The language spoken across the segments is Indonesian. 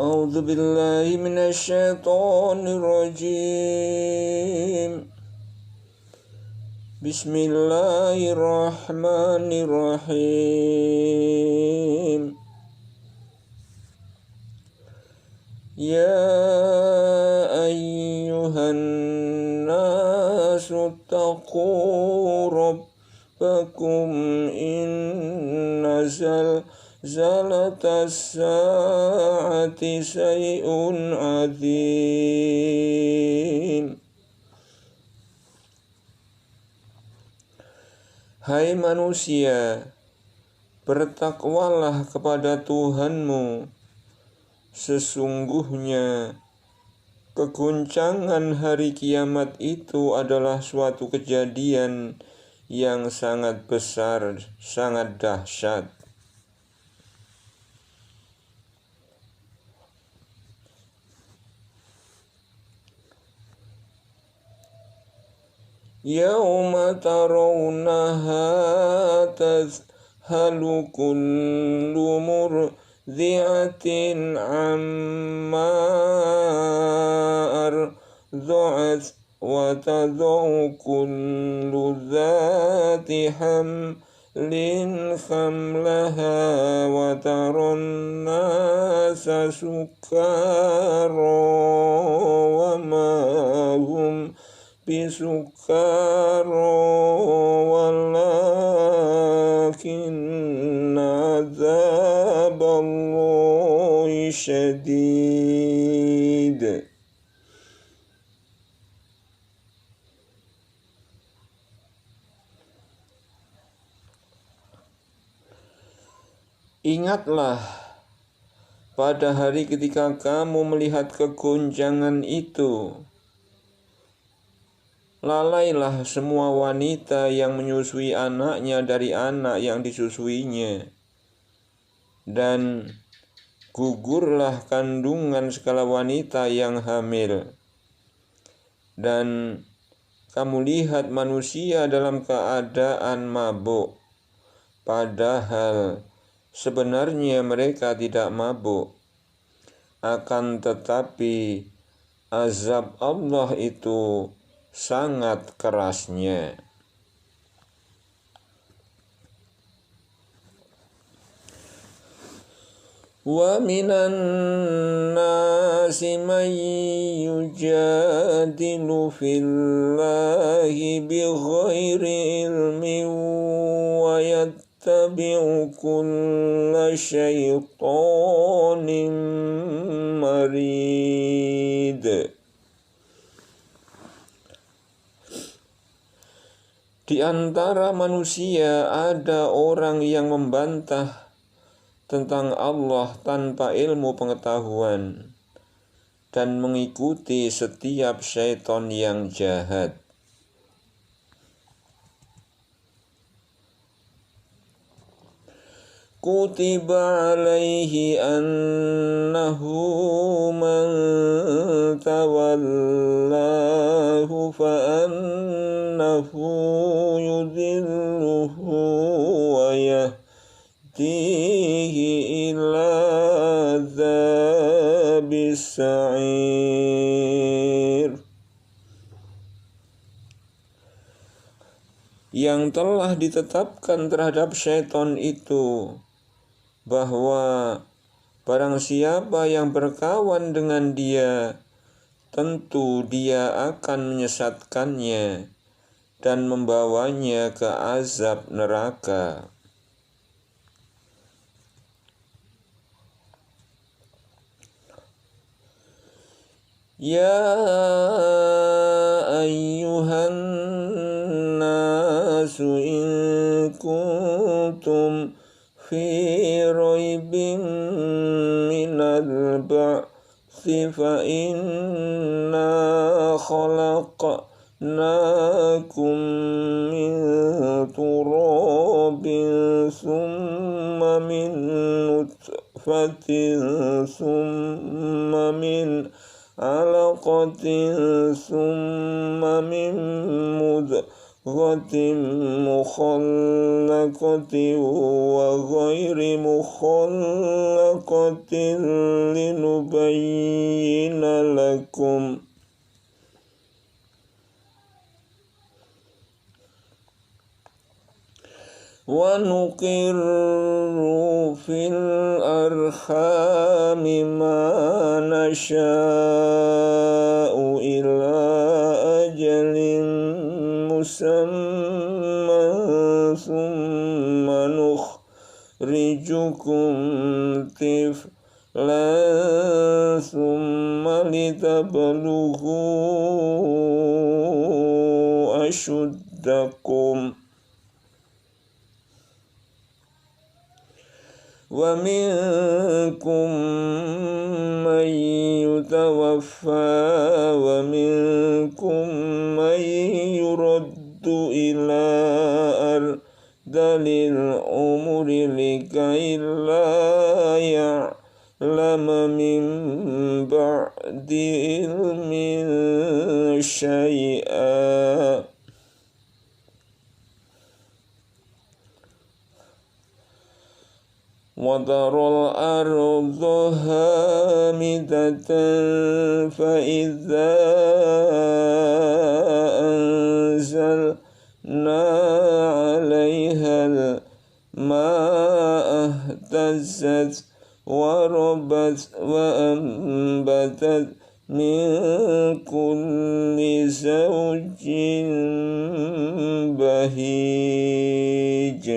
أعوذ بالله من الشيطان الرجيم بسم الله الرحمن الرحيم يا أيها الناس اتقوا ربكم إن زلزلة الساعة شيء عظيم. Hai manusia, bertakwalah kepada Tuhanmu. Sesungguhnya keguncangan hari kiamat itu adalah suatu kejadian yang sangat besar, sangat dahsyat. Yauma tarawnaha tadhhalu kullu murdi'atin amma arda'at wa tad'u kullu dhati hamlin hamlaha wa taran nasa sukara wa ma hum bisukara walakinna adzaballahi syadid. Ingatlah pada hari ketika kamu melihat kegonjangan itu. Lalailah semua wanita yang menyusui anaknya dari anak yang disusuinya, dan gugurlah kandungan segala wanita yang hamil. Dan kamu lihat manusia dalam keadaan mabuk, padahal sebenarnya mereka tidak mabuk. Akan tetapi azab Allah itu sangat kerasnya. Wa minan nasi man yujadilu fillahi bighairi ilmin wa yattabi'u kulla syaittanin marid. Di antara manusia ada orang yang membantah tentang Allah tanpa ilmu pengetahuan dan mengikuti setiap syaitan yang jahat. Kutiba alaihi annahu man tawallahu fa'annahu yudhilluhu wa yahdihi ila dzabis sa'ir. Yang telah ditetapkan terhadap syaitan itu bahwa barang siapa yang berkawan dengan dia, tentu dia akan menyesatkannya dan membawanya ke azab neraka. Ya ayyuhan nasu in kuntum fi raibin minal ba'thi fa inna khalaqnakum min turabin summa min nutfatin summa min alaqatin summa min mudghah مخلقة وغير مخلقة لنبين لكم ونقر في الأرحام ما نشاء إلى أجل مسمى ثم نخرجكم طفلا ثم لتبلغوا أشدكم ومنكم من يتوفى ومنكم من يرد إلى أرذل العمر لكي لا يعلم من بعد علم شيئا وترى الأرض هامدة فإذا أنزلنا عليها الماء اهتزت وربت وأنبتت من كل زوج بهيج.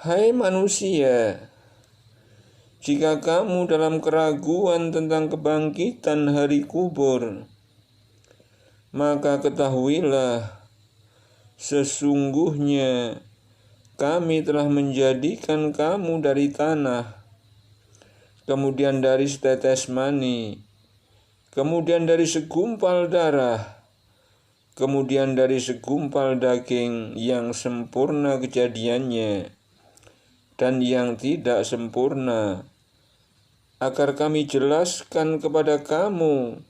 Hai manusia, jika kamu dalam keraguan tentang kebangkitan hari kubur, maka ketahuilah, sesungguhnya kami telah menjadikan kamu dari tanah, kemudian dari setetes mani, kemudian dari segumpal darah, kemudian dari segumpal daging yang sempurna kejadiannya dan yang tidak sempurna, agar kami jelaskan kepada kamu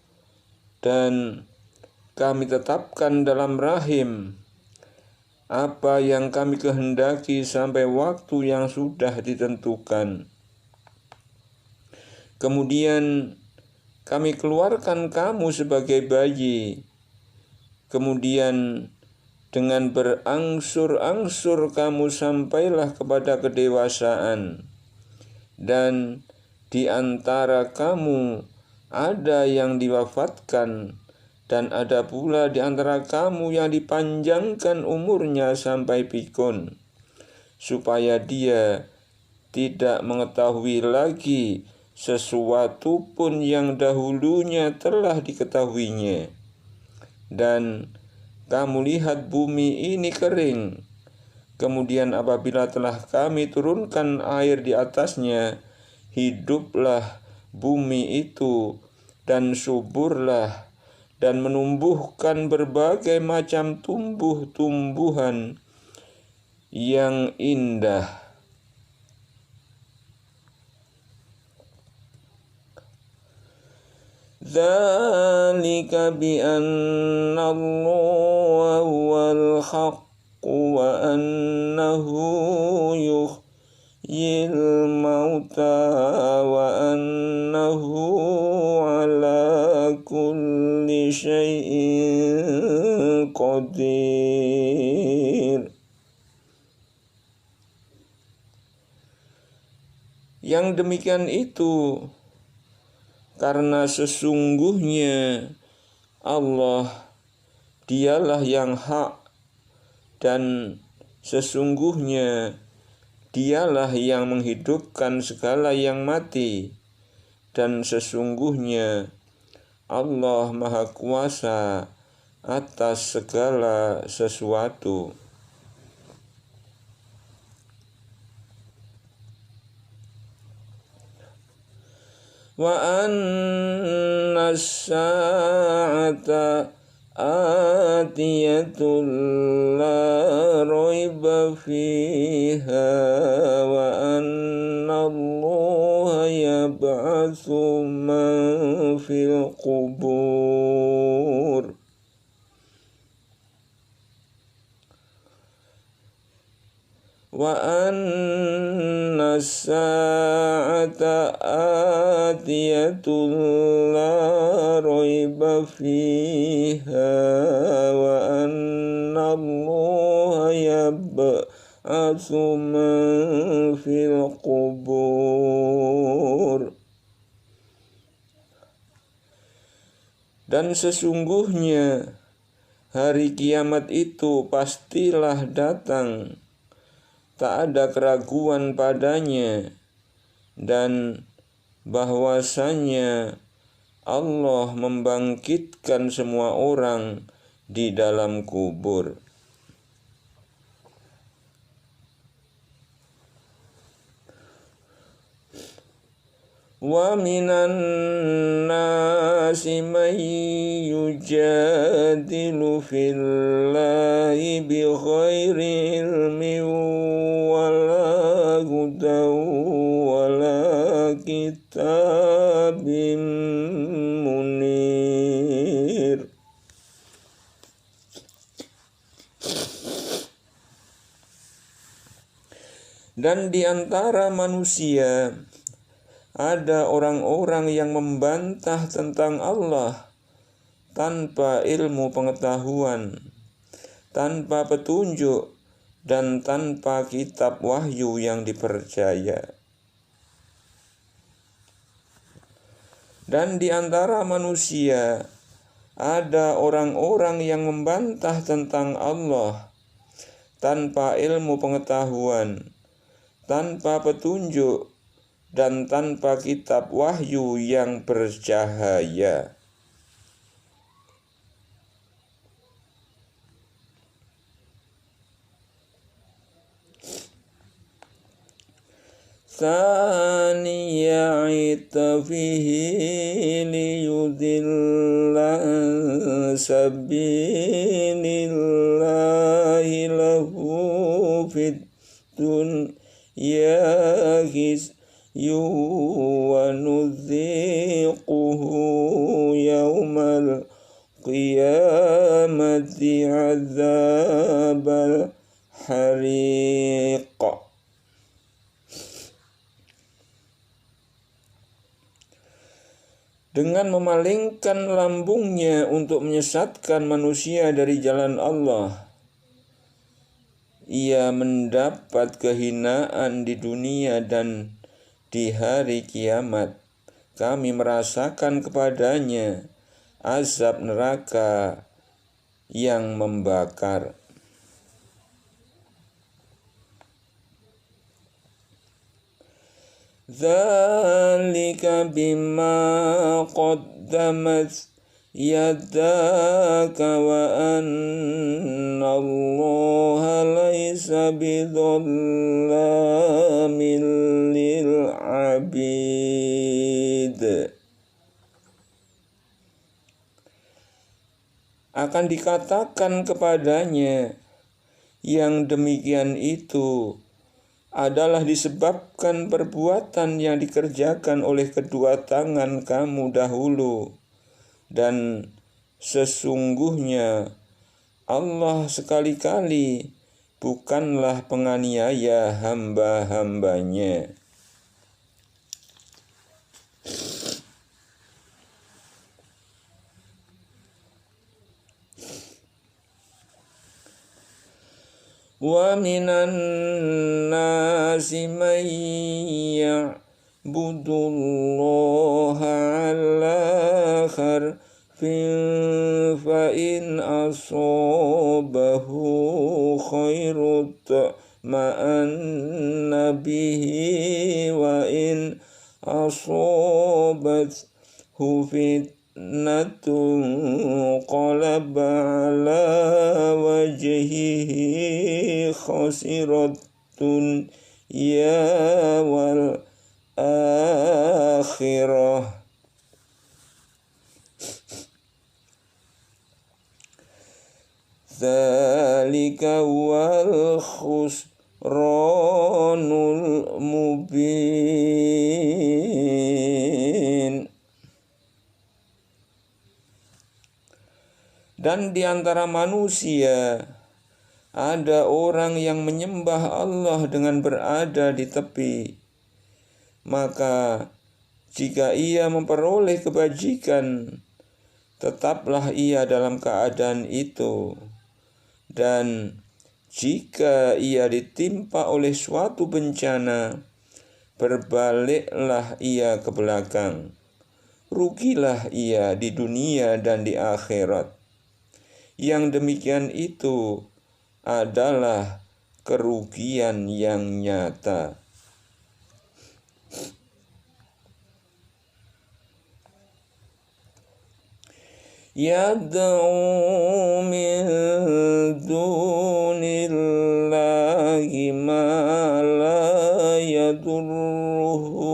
dan kami tetapkan dalam rahim apa yang kami kehendaki sampai waktu yang sudah ditentukan. Kemudian kami keluarkan kamu sebagai bayi, kemudian dengan berangsur-angsur kamu sampailah kepada kedewasaan, dan di antara kamu ada yang diwafatkan, dan ada pula di antara kamu yang dipanjangkan umurnya sampai pikun, supaya dia tidak mengetahui lagi sesuatu pun yang dahulunya telah diketahuinya. Dan kamu lihat bumi ini kering, kemudian apabila telah kami turunkan air di atasnya, hiduplah bumi itu dan suburlah dan menumbuhkan berbagai macam tumbuh-tumbuhan yang indah. Dzalika bi anna Allah huwal haqq wa annahu yuhyil mauta wa annahu ala kulli syai'in qadir. Yang demikian itu karena sesungguhnya Allah dialah yang hak, dan sesungguhnya dialah yang menghidupkan segala yang mati, dan sesungguhnya Allah Maha Kuasa atas segala sesuatu. Wa anna as-sa'ata atiyatun la raiba fiha wa anna Allaha يبعث من في القبور وأن الساعة آتية لا ريب فيها وأن الله يبعث من في القبور. Dan sesungguhnya hari kiamat itu pastilah datang, tak ada keraguan padanya, dan bahwasanya Allah membangkitkan semua orang di dalam kubur. Wa minan nasi man yujadilu fillahi bighairi ilmin wala hudan wala kitabim munir. Dan di antara manusia ada orang-orang yang membantah tentang Allah tanpa ilmu pengetahuan, tanpa petunjuk, dan tanpa kitab wahyu yang dipercaya. Dan di antara manusia ada orang-orang yang membantah tentang Allah tanpa ilmu pengetahuan, tanpa petunjuk, dan tanpa kitab wahyu yang bercahaya. Thaniya itafihi liyudilla an sabilillahi lahu fid dunya wa nudhiquhu yawmal qiyamati adzabal hariq. Dengan memalingkan lambungnya untuk menyesatkan manusia dari jalan Allah, ia mendapat kehinaan di dunia dan di hari kiamat. Kami merasakan kepadanya azab neraka yang membakar. Dzalika bima qaddamat yadaka wa anna Allaha laysa bidhallamin lil abid. Akan dikatakan kepadanya, yang demikian itu adalah disebabkan perbuatan yang dikerjakan oleh kedua tangan kamu dahulu, dan sesungguhnya Allah sekali-kali bukanlah penganiaya hamba-hambanya. Wa minan nasi man ya'budullaha ala harfin fa in asabahu khairu ma'anna bihi wa in asabathu fitnatun qalaba ala wajhihi khasiratun ya wal akhirah. Dzalika wal khusranul mubin. Dan di antara manusia ada orang yang menyembah Allah dengan berada di tepi. Maka jika ia memperoleh kebajikan, tetaplah ia dalam keadaan itu. Dan jika ia ditimpa oleh suatu bencana, berbaliklah ia ke belakang. Rugilah ia di dunia dan di akhirat. Yang demikian itu adalah kerugian yang nyata. Yad'u min dunillahi ma la yadurruhu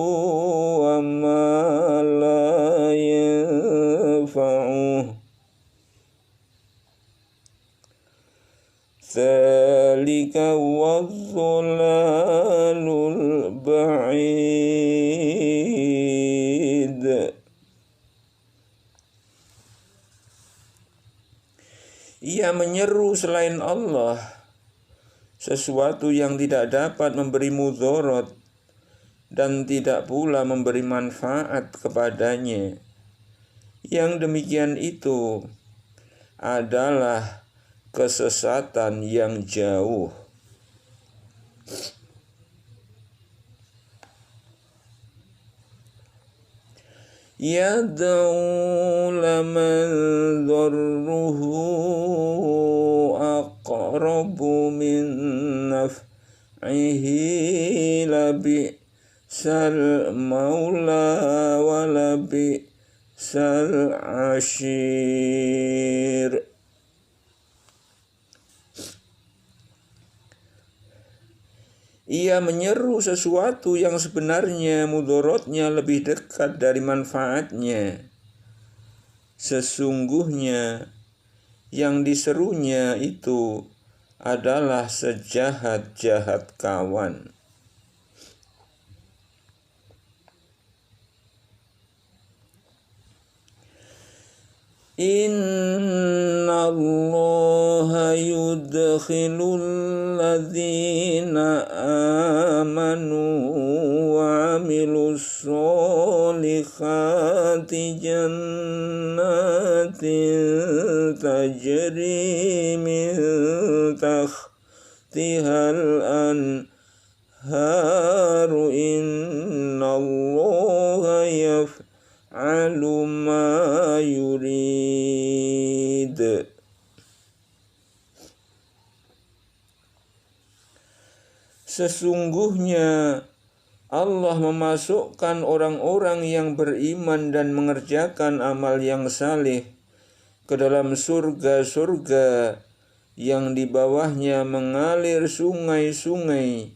wa ma la yanfa'uhu. Dzalika wadh-dhalalul ba'id. Ia menyeru selain Allah sesuatu yang tidak dapat memberi mudarat dan tidak pula memberi manfaat kepadanya. Yang demikian itu adalah kesesatan yang jauh. Yad'u laman dharruhu aqrabu min naf'ihi labi'sal maula wa labi'sal ashir. Ia menyeru sesuatu yang sebenarnya mudaratnya lebih dekat dari manfaatnya. Sesungguhnya yang diserunya itu adalah sejahat-jahat kawan. Inna Allah yudkhilul ladzina amanu wa amilus solihati jannatin tajri min tahtihal anharu. Inna Allah yaf'alu ma yurid. Sesungguhnya Allah memasukkan orang-orang yang beriman dan mengerjakan amal yang saleh ke dalam surga-surga yang di bawahnya mengalir sungai-sungai.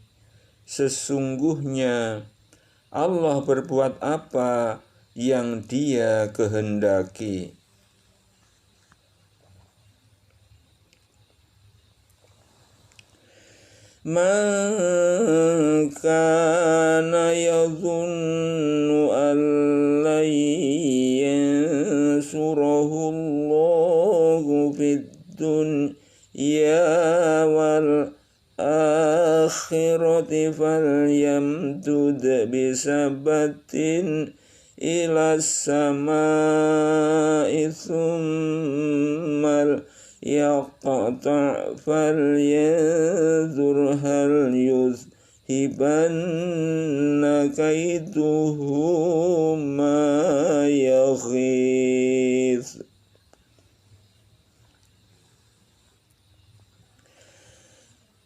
Sesungguhnya Allah berbuat apa yang Dia kehendaki. Man kana yadhunnu an lan yansurahu Allahu fid dunya wal akhirati falyamdud bisabatin ila samai thumma yaqta' falyanzur hal yuzhibanna kaiduhu ma yaghith.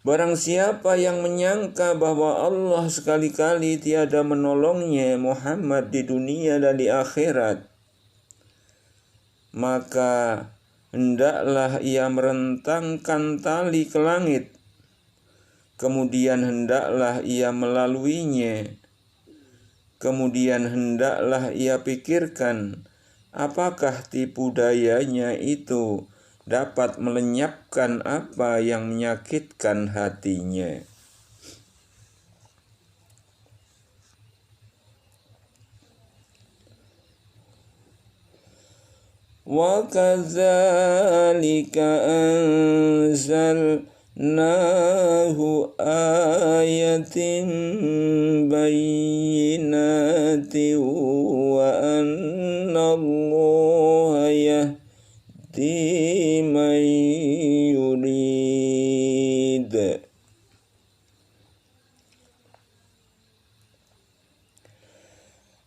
Barang siapa yang menyangka bahwa Allah sekali-kali tiada menolongnya Muhammad di dunia dan di akhirat, maka hendaklah ia merentangkan tali ke langit, kemudian hendaklah ia melaluinya, kemudian hendaklah ia pikirkan apakah tipu dayanya itu dapat melenyapkan apa yang menyakitkan hatinya. Wa kadzalika anzalnahu ayatin bayyinatin wa anna Allaha yahdi man yurid.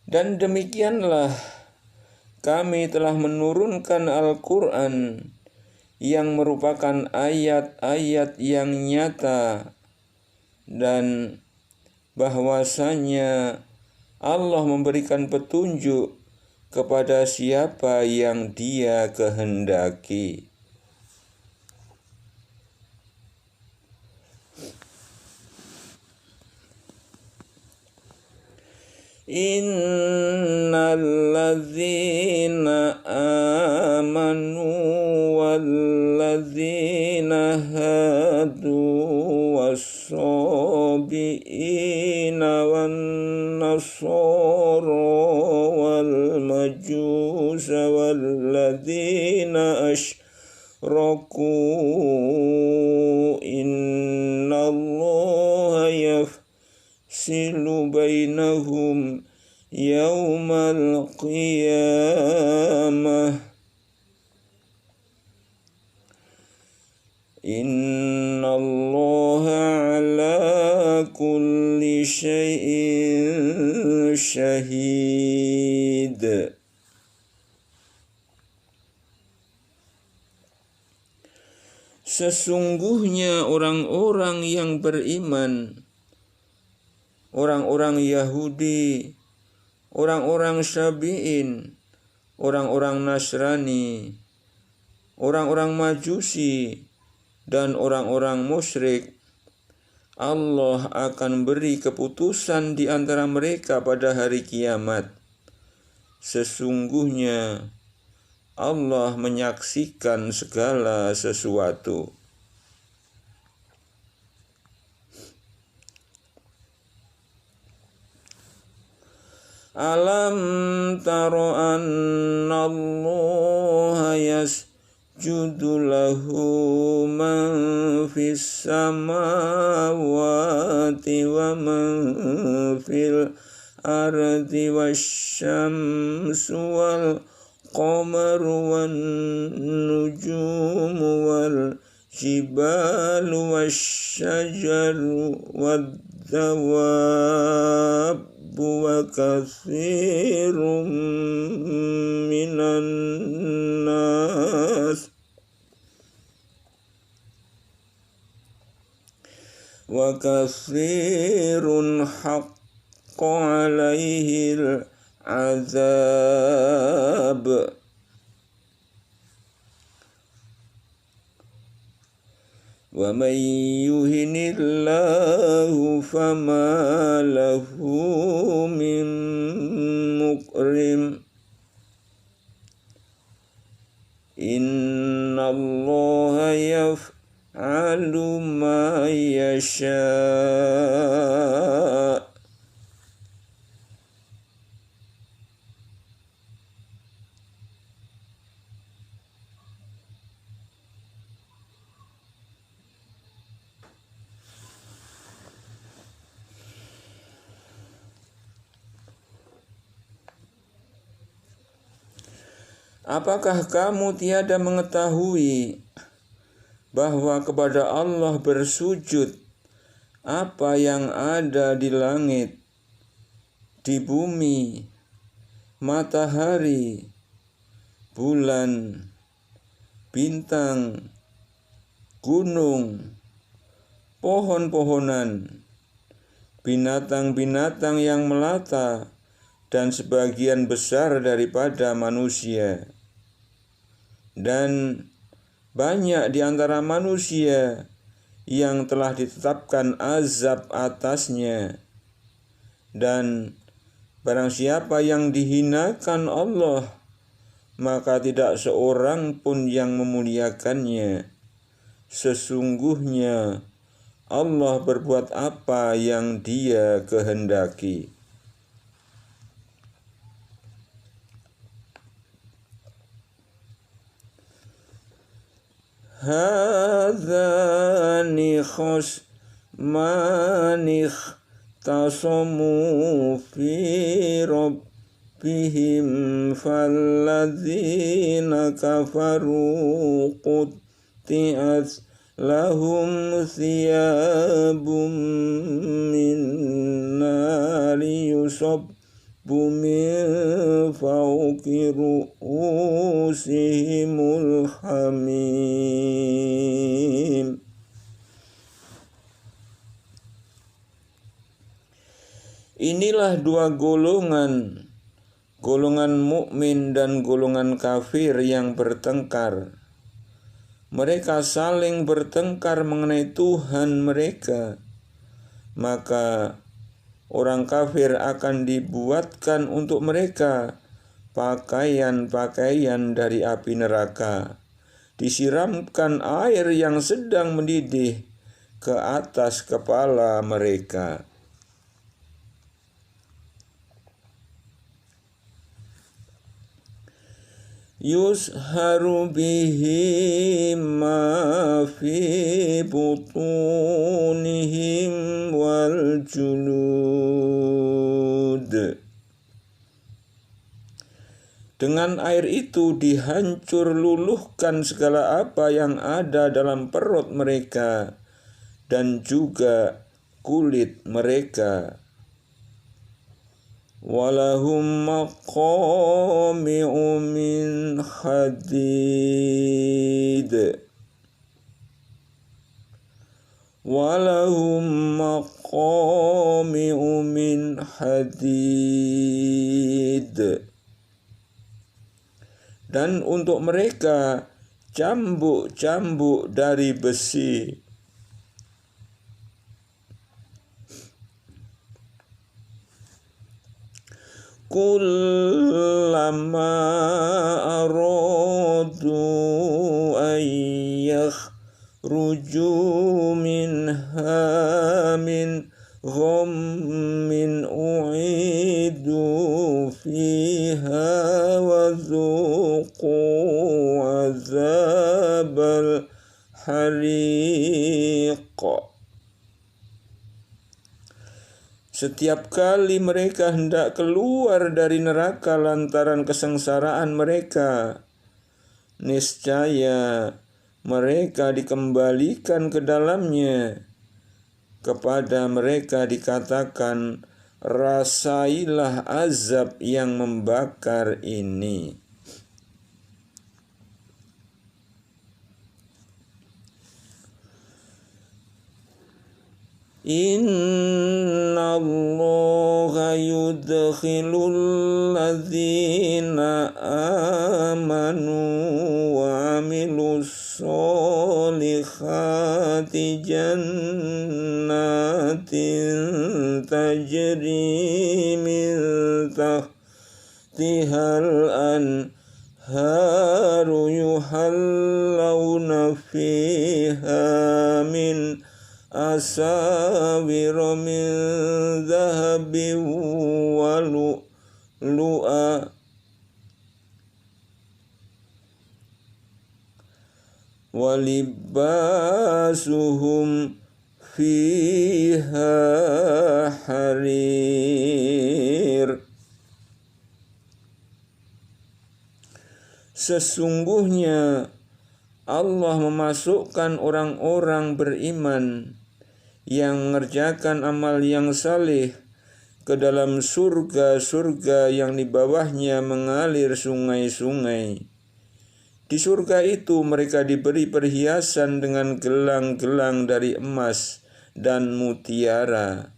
Dan demikianlah kami telah menurunkan Al-Quran yang merupakan ayat-ayat yang nyata, dan bahwasanya Allah memberikan petunjuk kepada siapa yang Dia kehendaki. Innal ladzina amanu wal ladzina hadu was-sabiina wan nasara wal majusa wal ladzina asyraku innallaha yafsilu bainahum yaumal qiyamah innallaha ala kulli syai'in syahid. Sesungguhnya orang-orang yang beriman, orang-orang Yahudi, orang-orang Syabi'in, orang-orang Nasrani, orang-orang Majusi, dan orang-orang musyrik, Allah akan beri keputusan di antara mereka pada hari kiamat. Sesungguhnya Allah menyaksikan segala sesuatu. Alam taro anna Allah yasjudu lahu man fis samawati wa man fil ardi wasyamsu wal qamaru wan nujumu wal jibalu wasyajaru wad dawab wa katsirun minan nas wa katsirun haqqa alaihi azab wa man yuhinillahu fama lahu min mukrim innallaha yaf'alu ma yasha. Apakah kamu tiada mengetahui bahwa kepada Allah bersujud apa yang ada di langit, di bumi, matahari, bulan, bintang, gunung, pohon-pohonan, binatang-binatang yang melata, dan sebagian besar daripada manusia. Dan banyak di antara manusia yang telah ditetapkan azab atasnya. Dan barang siapa yang dihinakan Allah, maka tidak seorang pun yang memuliakannya. Sesungguhnya Allah berbuat apa yang Dia kehendaki. hadzani khosmani ikhtasamu fi rabbihim falladzina kafaru qutti'at lahum thiyabum min nari yusabbu min fawqi ru'usihimul hamim. Inilah dua golongan, golongan mukmin dan golongan kafir yang bertengkar. Mereka saling bertengkar mengenai Tuhan mereka. Maka orang kafir akan dibuatkan untuk mereka pakaian-pakaian dari api neraka, disiramkan air yang sedang mendidih ke atas kepala mereka. Yusharu bihi ma fi butunihim wal julud. Dengan air itu dihancur luluhkan segala apa yang ada dalam perut mereka dan juga kulit mereka. Walahum maqami'u min hadid. Walahum maqami'u min hadid. Dan untuk mereka cambuk-cambuk dari besi. Kullama aradu an yakhruju minha min ghammin u'idu fiha wa dhuqu azabal hariq. Setiap kali mereka hendak keluar dari neraka lantaran kesengsaraan mereka, niscaya mereka dikembalikan ke dalamnya. Kepada mereka dikatakan, rasailah azab yang membakar ini. Inna Allaha yudkhilul ladzina amanu wa amilus solihati jannatin tajri min tahtihal anharu yuhallawna fiha min asawira min dhahabin wa lu'a wa libasuhum fiha harir. Sesungguhnya Allah memasukkan orang-orang beriman yang mengerjakan amal yang saleh ke dalam surga-surga yang di bawahnya mengalir sungai-sungai. Di surga itu mereka diberi perhiasan dengan gelang-gelang dari emas dan mutiara,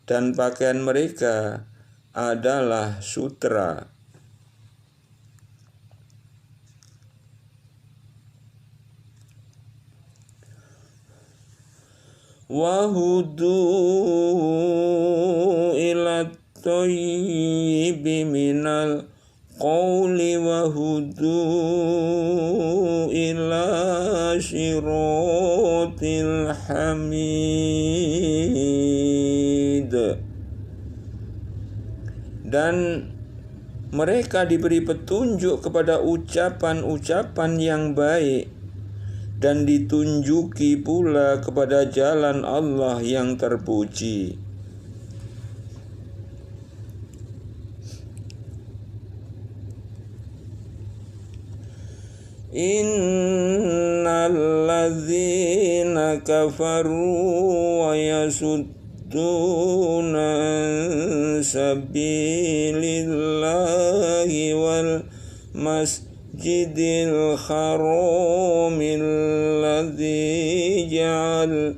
dan pakaian mereka adalah sutra. Wahudu ila thayyibi minal qawli wahudu ila syiratil hamid. Dan mereka diberi petunjuk kepada ucapan-ucapan yang baik dan ditunjuki pula kepada jalan Allah yang terpuji. Innal ladzina kafaru wa yasudduna an sabilillahi wal masjidil haramil ladzi ja'alnahu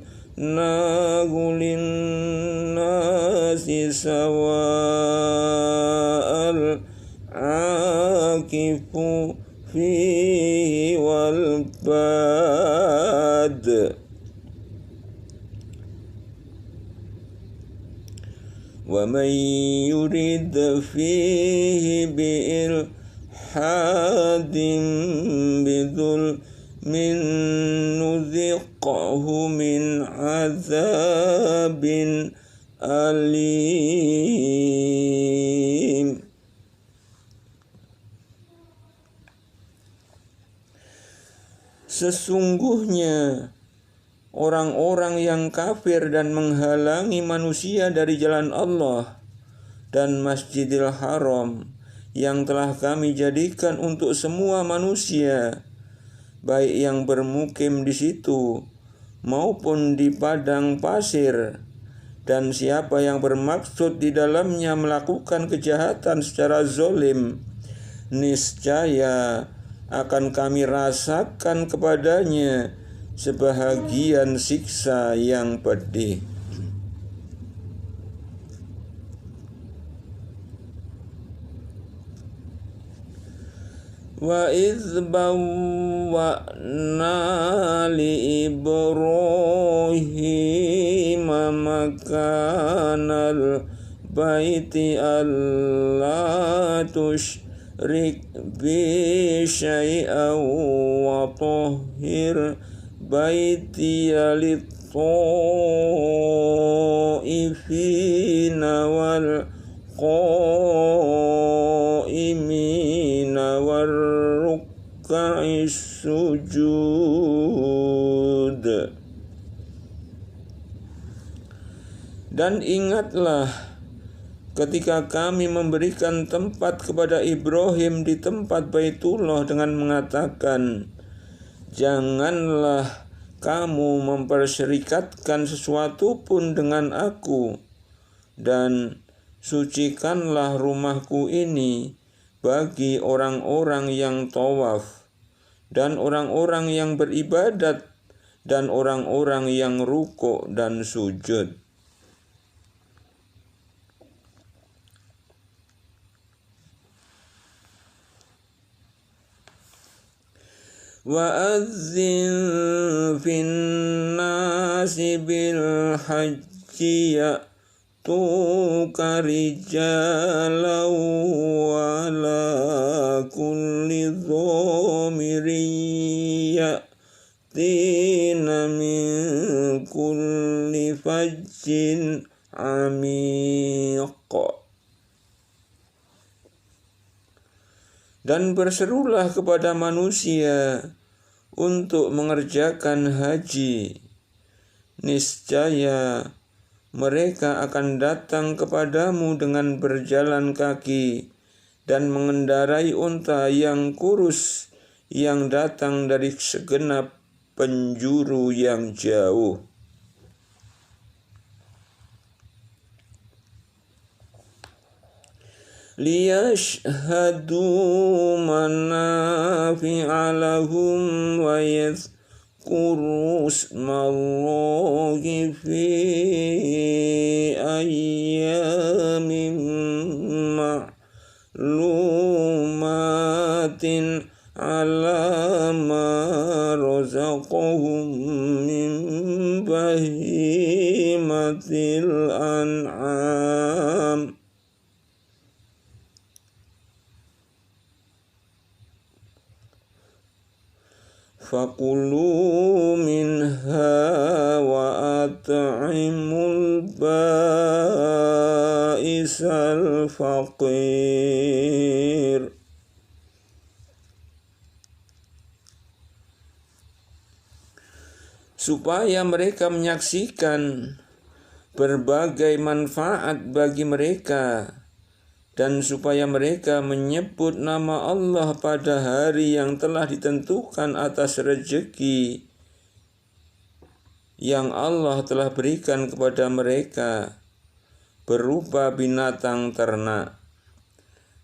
linnasi sawa'al akifu fihi wal bad. Wa man yurid fihi bi'ilhadin bidzulmin nuziqhu min azabin alim. Sesungguhnya orang-orang yang kafir dan menghalangi manusia dari jalan Allah dan Masjidil Haram yang telah kami jadikan untuk semua manusia, baik yang bermukim di situ maupun di padang pasir, dan siapa yang bermaksud di dalamnya melakukan kejahatan secara zalim, niscaya akan kami rasakan kepadanya sebahagian siksa yang pedih. Wa idz bawwa'na li Ibrahim makanal baiti alla tusyrik bi syai'an wa tahhir baitiya lit-ta'ifina wal qa'imina war ruk'is sujud. Dan ingatlah ketika kami memberikan tempat kepada Ibrahim di tempat Baitullah dengan mengatakan, janganlah kamu mempersyirikatkan sesuatu pun dengan aku, dan sucikanlah rumahku ini bagi orang-orang yang tawaf dan orang-orang yang beribadat dan orang-orang yang rukuk dan sujud. Wa azzin fin nasi bil hajji ya'tuka rijalan wa ala kulli dhamirin ya'tina min kulli fajjin amiq. Dan berserulah kepada manusia untuk mengerjakan haji, niscaya mereka akan datang kepadamu dengan berjalan kaki dan mengendarai unta yang kurus yang datang dari segenap penjuru yang jauh. Liyashhadu manafi'a lahum wa yadhkuru ismallahi fi ayyamin ma'lumatin ala ma razaqahum min bahimatil an'am. Fakulu minha wa at'imul ba'isal faqir. supaya mereka menyaksikan berbagai manfaat bagi mereka, dan supaya mereka menyebut nama Allah pada hari yang telah ditentukan atas rezeki yang Allah telah berikan kepada mereka berupa binatang ternak.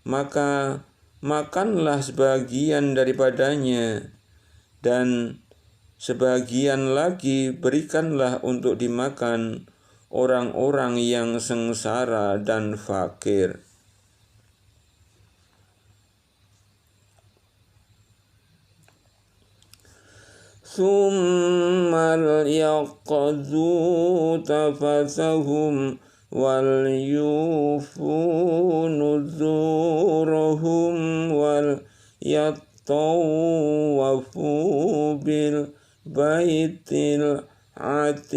Maka makanlah sebagian daripadanya, dan sebagian lagi berikanlah untuk dimakan orang-orang yang sengsara dan fakir. Tsummal yaqadhu tafathahum wal yufu nuzurahum wal yattawafu bil baitil atiq.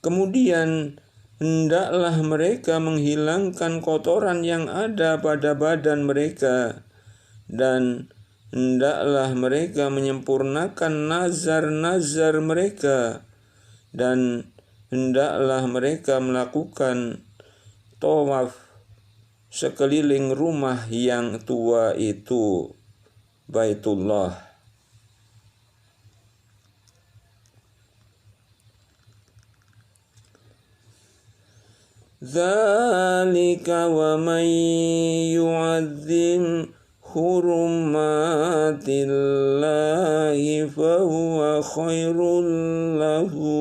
Kemudian hendaklah mereka menghilangkan kotoran yang ada pada badan mereka, dan hendaklah mereka menyempurnakan nazar-nazar mereka, dan hendaklah mereka melakukan tawaf sekeliling rumah yang tua itu, Baitullah. Dzalika wa man yu'azzim hurumatillahi fahuwa khairul lahu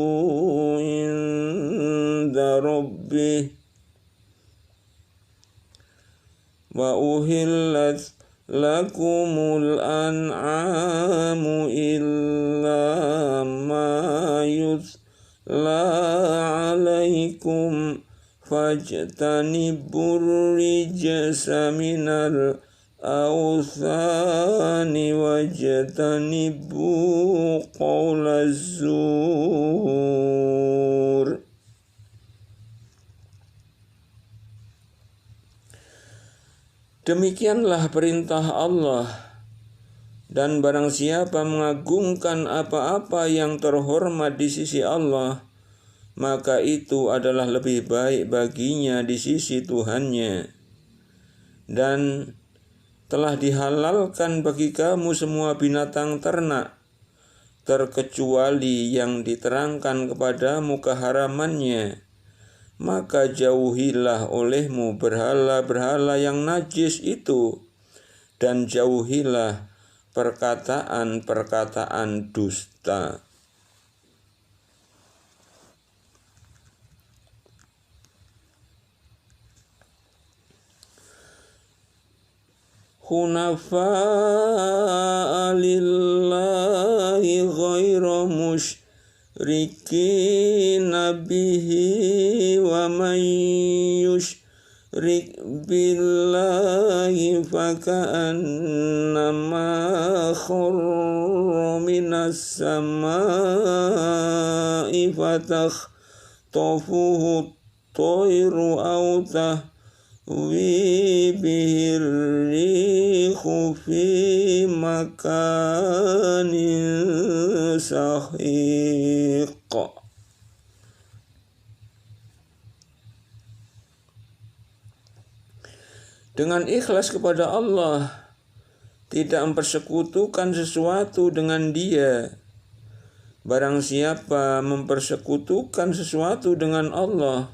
inda rabbih wa uhillat lakumul an'amu illa ma yutla alaikum fajtanibur rijsa minal awthani wajtanibu qawlaz zur. Demikianlah perintah Allah, dan barang siapa mengagungkan apa-apa yang terhormat di sisi Allah, maka itu adalah lebih baik baginya di sisi Tuhannya. Dan telah dihalalkan bagi kamu semua binatang ternak, terkecuali yang diterangkan kepadamu keharamannya. Maka jauhilah olehmu berhala-berhala yang najis itu, dan jauhilah perkataan-perkataan dusta. Hunafa'a lillahi ghairu musyrikin bihi wa man yushrik billahi faka'annama kharra minas samai fatakhtafuhu at-tayru aw bihir rihu fi makanin sahiq. Dengan ikhlas kepada Allah, tidak mempersekutukan sesuatu dengan Dia. Barang siapa mempersekutukan sesuatu dengan Allah,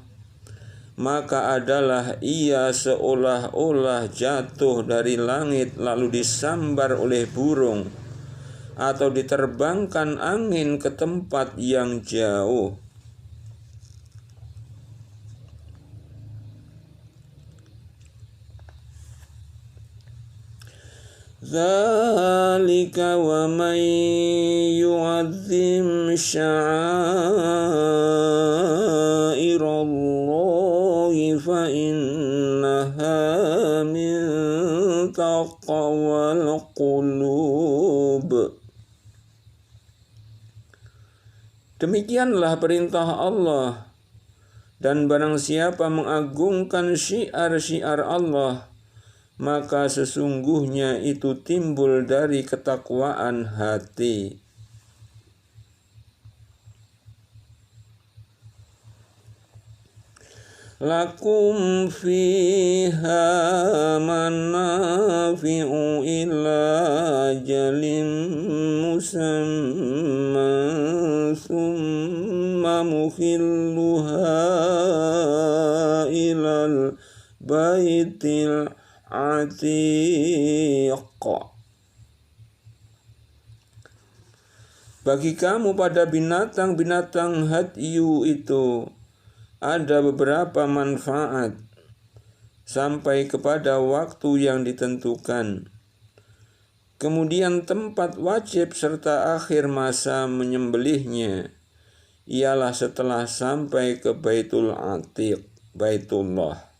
maka adalah ia seolah-olah jatuh dari langit lalu disambar oleh burung, atau diterbangkan angin ke tempat yang jauh. Dzalika wa man yu'azzim sya'airallahi fa innaha min taqwal qulub. Demikianlah perintah Allah, dan barang siapa mengagungkan syiar-syiar Allah, maka sesungguhnya itu timbul dari ketakwaan hati. Lakum fiha manafi'u ila ajalin musamma summa mukhilluha ilal baitil atiq. Bagi kamu pada binatang-binatang hadyu itu ada beberapa manfaat sampai kepada waktu yang ditentukan. Kemudian tempat wajib serta akhir masa menyembelihnya ialah setelah sampai ke Baitul Atiq, Baitullah.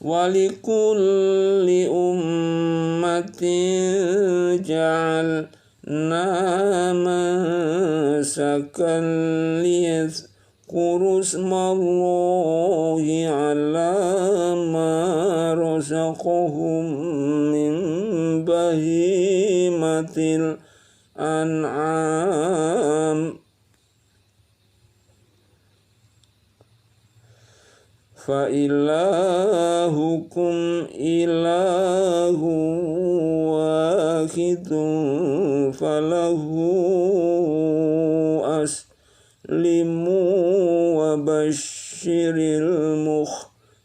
Walikulli ummatin ja'alna mansakan liyadhkuru ismallahi ala ma razaqahum min bahimatil an'am. Fa ilahukum ilahu wahidun falahu aslimu wa basyiril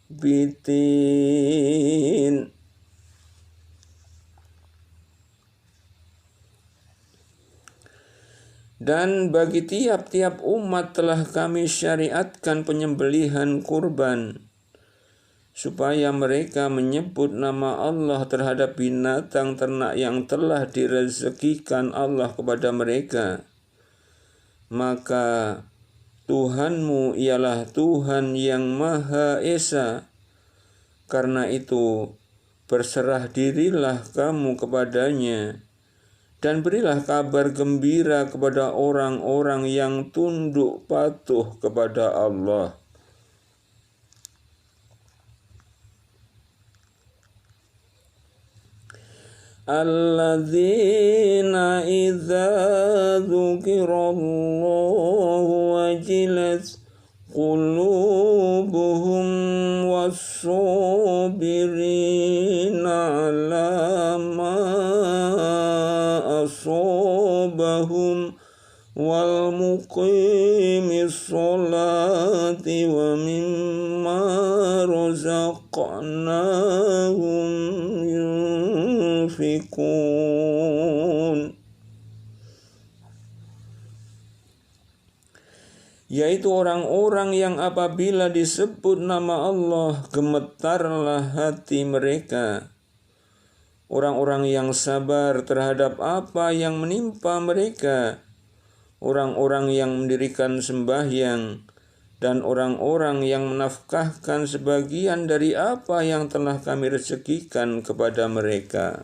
mukhbitin. Dan bagi tiap-tiap umat telah kami syariatkan penyembelihan kurban, supaya mereka menyebut nama Allah terhadap binatang ternak yang telah direzekikan Allah kepada mereka. Maka Tuhanmu ialah Tuhan yang Maha Esa. Karena itu berserah dirilah kamu kepadanya, dan berilah kabar gembira kepada orang-orang yang tunduk patuh kepada Allah. Alladzina idza dzukirallahu wajilat qulubuhum was-sabirina ala ma asabahum wal muqimis sholati wa mimma razaqnahum yunfikun. Yaitu orang-orang yang apabila disebut nama Allah gemetarlah hati mereka. Orang-orang yang sabar terhadap apa yang menimpa mereka, orang-orang yang mendirikan sembahyang, dan orang-orang yang menafkahkan sebagian dari apa yang telah kami rezekikan kepada mereka.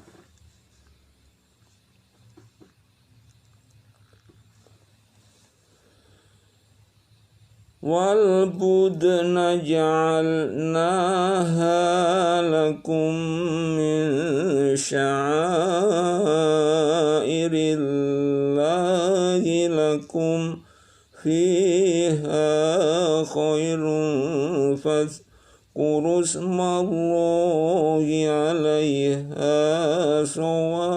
Wal budna ja'alnaha lakum min sya'airillahi lakum fiha khairun fadhkuru ismallahi 'alaiha shawaffa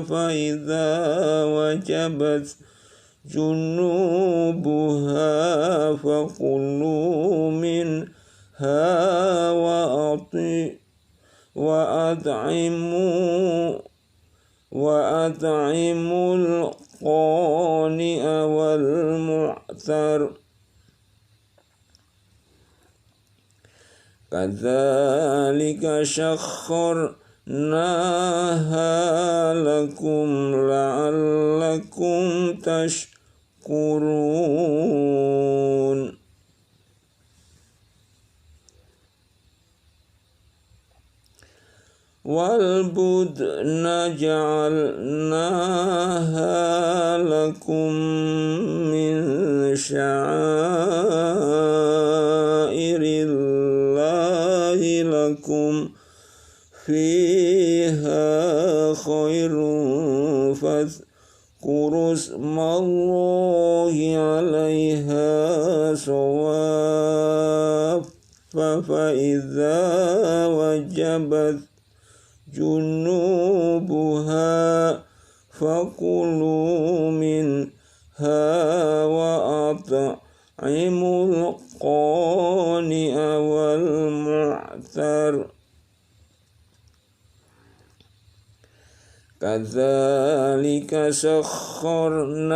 fa idza wajabat junubuha faqulu minha wa at'imul qani'a wal mu'tar. Kadzalika syakharnaha lakum la'allakum tashkurun. والبدن جعلناها لكم من شعائر الله لكم فيها خير فاذكروا اسم الله عليها صواف فإذا وجبت جنوبها فكلوا منها وأطعموا القانع والمعتر كذلك سخرناها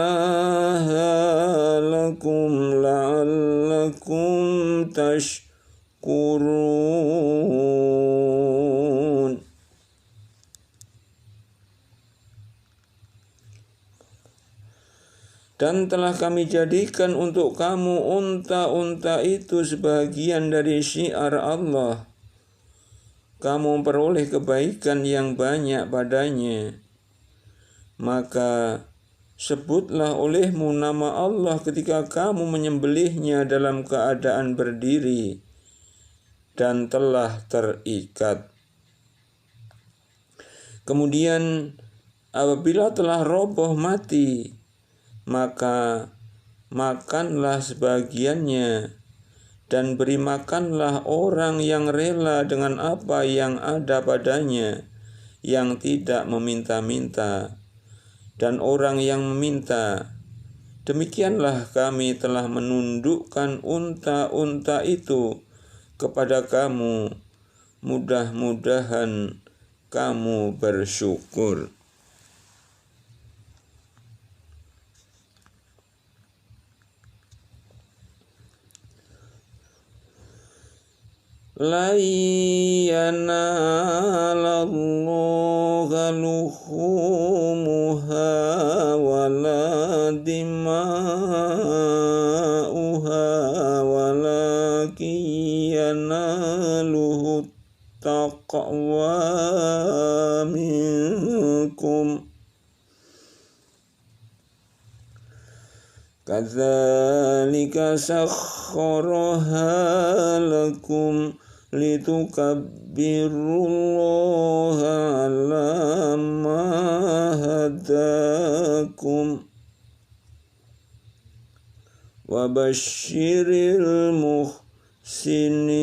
لكم لعلكم تشكرون. Dan telah kami jadikan untuk kamu unta-unta itu sebagian dari syiar Allah. Kamu memperoleh kebaikan yang banyak padanya. Maka sebutlah olehmu nama Allah ketika kamu menyembelihnya dalam keadaan berdiri dan telah terikat. Kemudian apabila telah roboh mati, maka makanlah sebagiannya dan beri makanlah orang yang rela dengan apa yang ada padanya, yang tidak meminta-minta, dan orang yang meminta. Demikianlah kami telah menundukkan unta-unta itu kepada kamu, mudah-mudahan kamu bersyukur. La yanalallaha luhumuha wala dima'uha walakin yanaluhu taqwa minkum. Kadzalika sakhkharaha lakum litukabbirullaha ala ma hadakum wa basyiril muhsinin.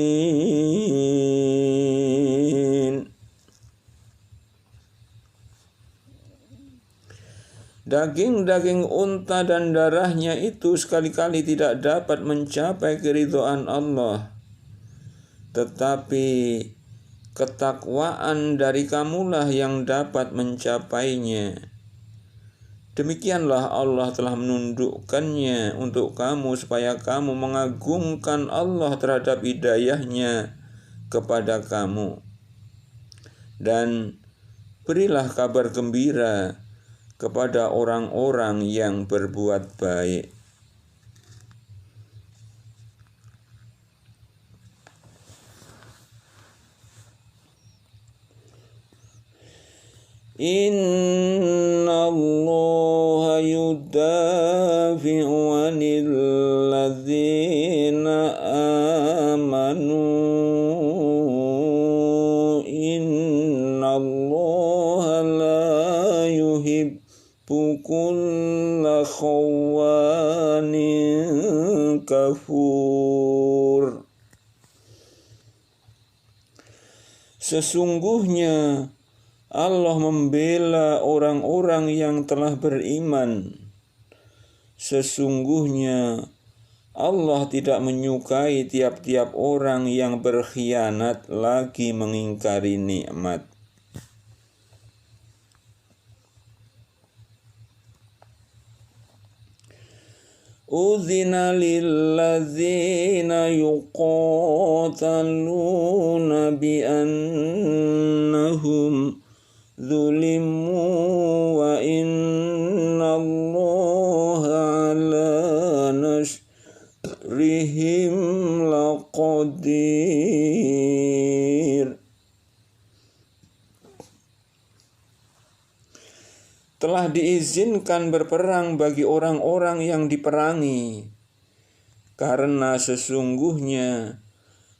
Daging-daging unta dan darahnya itu sekali-kali tidak dapat mencapai keridhaan Allah, tetapi ketakwaan dari kamulah yang dapat mencapainya. Demikianlah Allah telah menundukkannya untuk kamu supaya kamu mengagungkan Allah terhadap hidayahnya kepada kamu. Dan berilah kabar gembira kepada orang-orang yang berbuat baik. Inna Allah yudafi'u 'anil ladzina amanu. Inna Allah la yuhibbu kulla khawanin kafur. Sesungguhnya Allah membela orang-orang yang telah beriman. Sesungguhnya Allah tidak menyukai tiap-tiap orang yang berkhianat lagi mengingkari nikmat. Udzina lilladzina yuqataluna bi annahum zulimu wa inna Allaha ala nasrihim laqadir. telah diizinkan berperang bagi orang-orang yang diperangi, karena sesungguhnya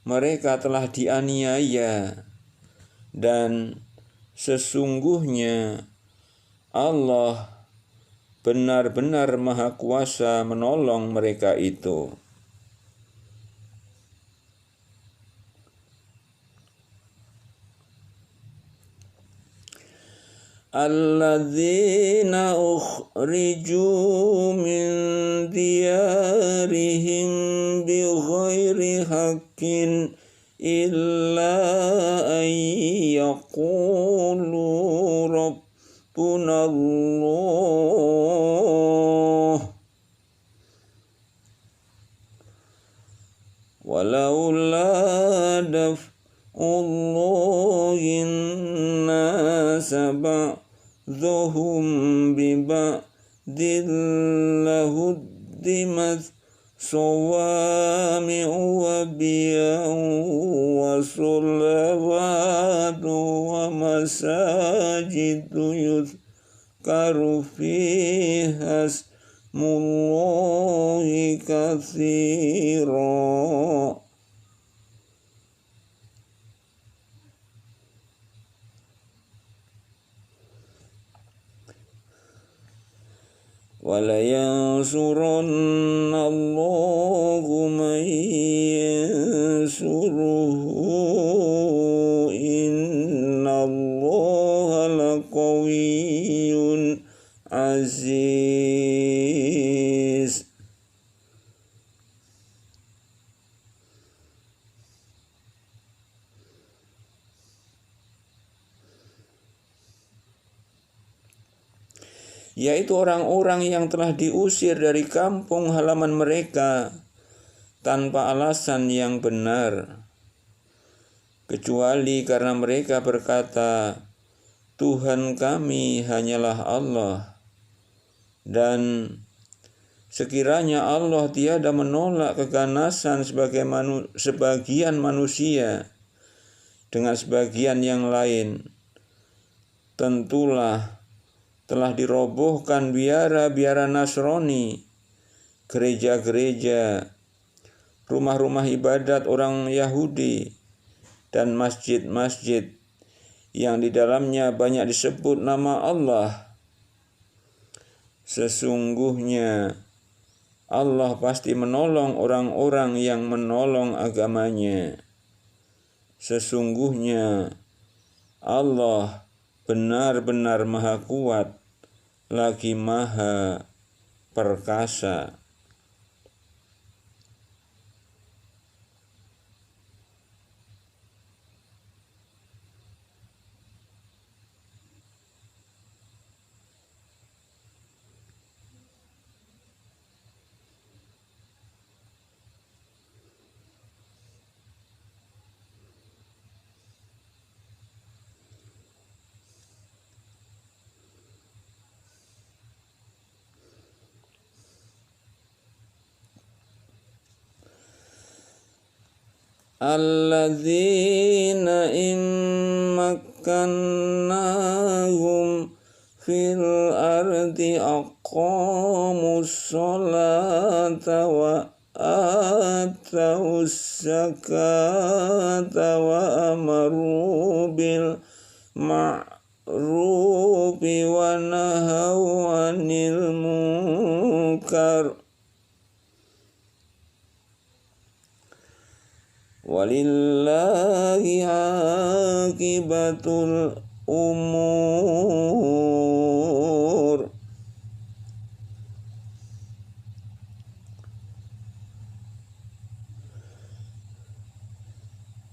mereka telah dianiaya, dan sesungguhnya Allah benar-benar Maha Kuasa menolong mereka itu. Alladzina ukhriju min diyarihim bighairi haqqin illa an yaqulu rabbuna Allah walaula daf'ullahin nasa ba'dhum biba'din lahuddimat sawami'u wa biya'u wa salawatu wa masajidu yuzkaru fiha ismullahi katsira. وَلَيَنْصُرَنَّ اللَّهُ مَنْ يَنْصُرُهُ إِنَّ اللَّهَ لَقَوِيٌّ عَزِيزٌ. Yaitu orang-orang yang telah diusir dari kampung halaman mereka tanpa alasan yang benar, kecuali karena mereka berkata, Tuhan kami hanyalah Allah, dan sekiranya Allah tiada menolak keganasan sebagian manusia dengan sebagian yang lain, tentulah telah dirobohkan biara-biara Nasrani, gereja-gereja, rumah-rumah ibadat orang Yahudi, dan masjid-masjid yang di dalamnya banyak disebut nama Allah. Sesungguhnya Allah pasti menolong orang-orang yang menolong agamanya. Sesungguhnya Allah benar-benar Maha Kuat lagi Maha Perkasa. Alladzina immakkannahum fil ardi aqamus sholata wa atawus zakata wa amaru bil ma'rufi wa nahaw 'anil munkar. Walillahi aqibatul umur.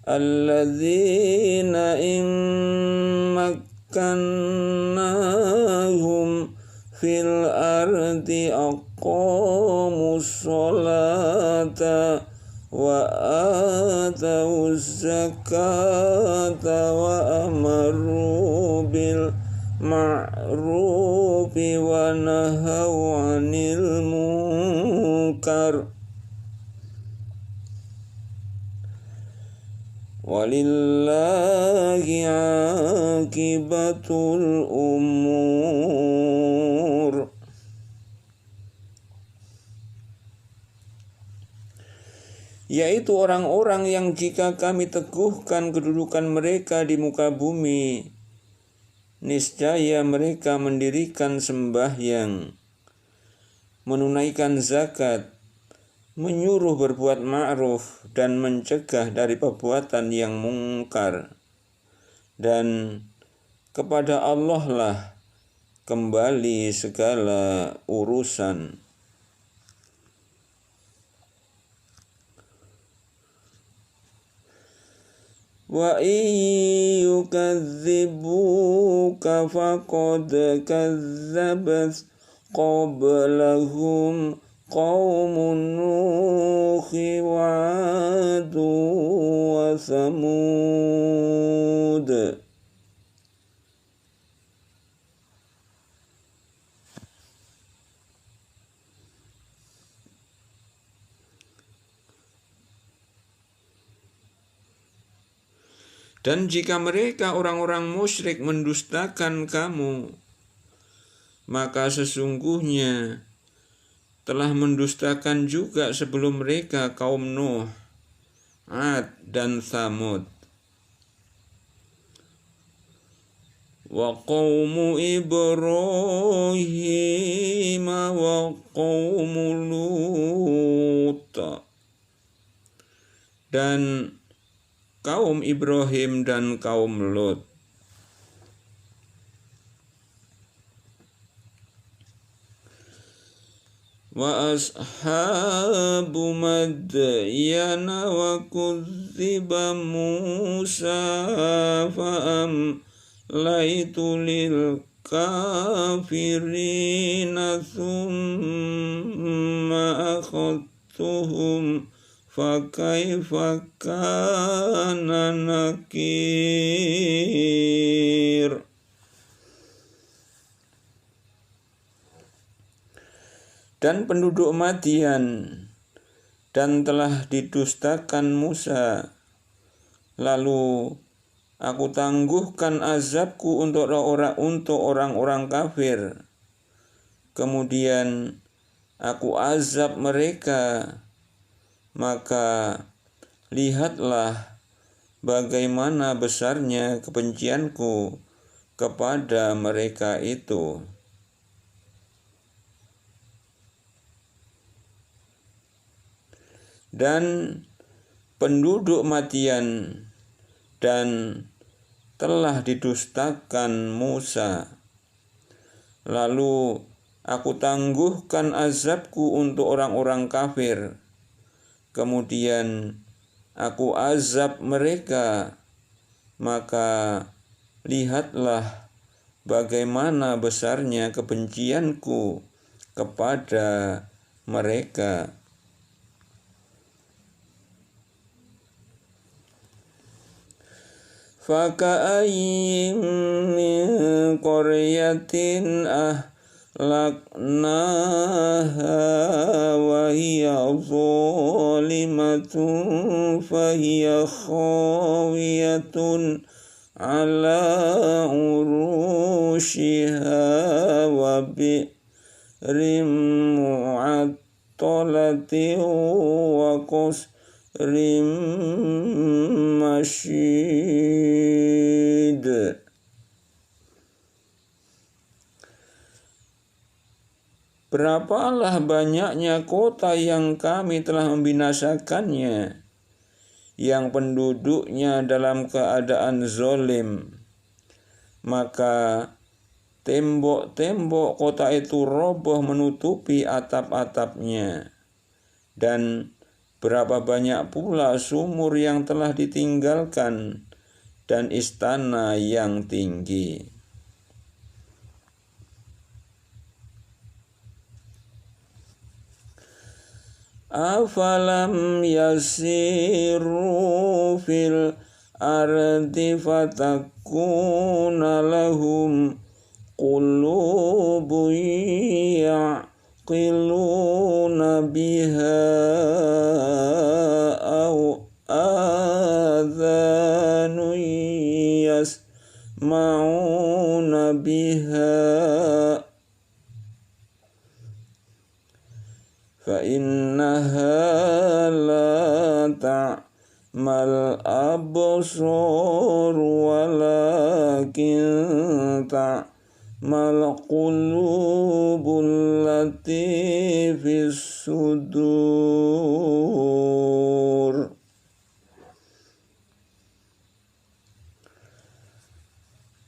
Alladzina immakkannahum fil ardi aqamus sholata wa atawuz zakata wa amaru bil ma'rufi wa nahaw 'anil munkar. walillahi akibatul umur. Yaitu orang-orang yang jika kami teguhkan kedudukan mereka di muka bumi, niscaya mereka mendirikan sembahyang, menunaikan zakat, menyuruh berbuat ma'ruf dan mencegah dari perbuatan yang mungkar. Dan kepada Allah lah kembali segala urusan. Wa iyukadzibuka faqad kadzabat qablahum qaumun Nuhi wa Adu wa Samud. Dan jika mereka orang-orang musyrik mendustakan kamu, maka sesungguhnya telah mendustakan juga sebelum mereka kaum Nuh, Ad dan Samud. Wa qaumu Ibrahim wa qaumu Lut. Dan kaum Ibrahim dan kaum Lut. Wa ashabu Madyana wa kudziba Musa fa'amlaitu lil kafirina thumma akhadtuhum fakaifa kana nakir. Dan penduduk Madian dan telah didustakan Musa, lalu aku tangguhkan azabku untuk orang-orang kafir. Kemudian aku azab mereka, maka lihatlah bagaimana besarnya kebencianku kepada mereka itu. Dan penduduk Madian dan telah didustakan Musa, lalu aku tangguhkan azabku untuk orang-orang kafir. Kemudian aku azab mereka, maka lihatlah bagaimana besarnya kebencianku kepada mereka. Faka'ayyin min qaryatin ahlaknaha wa hiya zalimatun fahiya khawiyatun ala urushiha wa bi'rim mu'attalatin wa qasrim masyid. Berapalah banyaknya kota yang kami telah membinasakannya, yang penduduknya dalam keadaan zalim. Maka tembok-tembok kota itu roboh menutupi atap-atapnya, dan berapa banyak pula sumur yang telah ditinggalkan dan istana yang tinggi. Afalam yasiru fil ardi fatakuna lahum qulubun yaqiluna biha aw adhanun آذان يسمعون بها فإنها لا تعمى الأبصار ولكن تعمى القلوب التي في الصدور.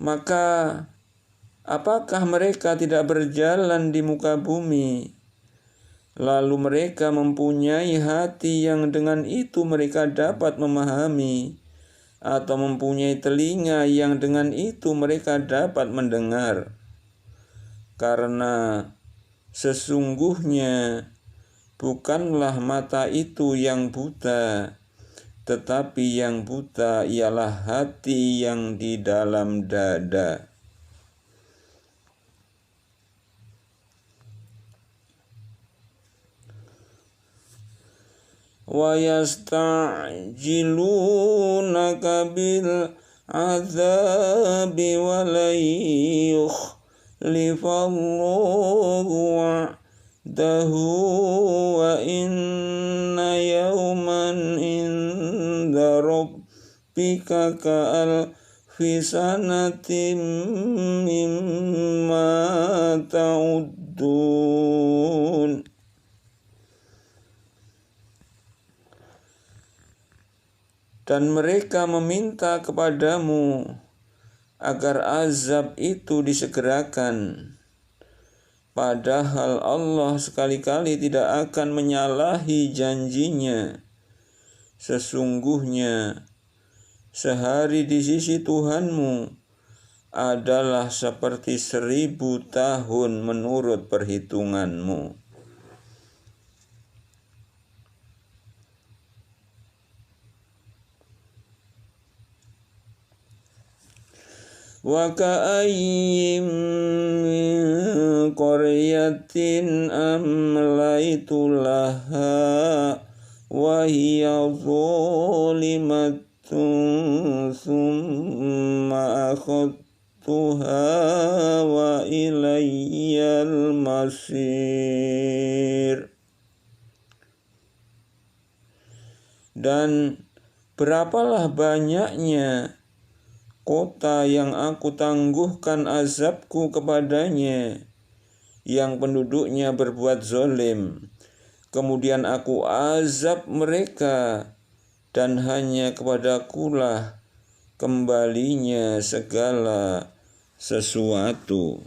Maka apakah mereka tidak berjalan di muka bumi, lalu mereka mempunyai hati yang dengan itu mereka dapat memahami, atau mempunyai telinga yang dengan itu mereka dapat mendengar? Karena sesungguhnya bukanlah mata itu yang buta, tetapi yang buta ialah hati yang di dalam dada. Wa yasta'jilunaka bil azabi wa la yukhlifallahu wa'dahu wa inna yawman inda rabbika ka'alfi sanatin mimma ta'uddun. Dan mereka meminta kepadamu agar azab itu disegerakan, padahal Allah sekali-kali tidak akan menyalahi janjinya. Sesungguhnya sehari di sisi Tuhanmu adalah seperti 1000 tahun menurut perhitunganmu. Wa ka'ayyin min qaryatin amlaytu laha wa hiya zalimatun thumma akhadtuha wa ilayyal masir. Dan berapalah banyaknya kota yang aku tangguhkan azabku kepadanya, yang penduduknya berbuat zalim, kemudian aku azab mereka, dan hanya kepadakulah kembalinya segala sesuatu.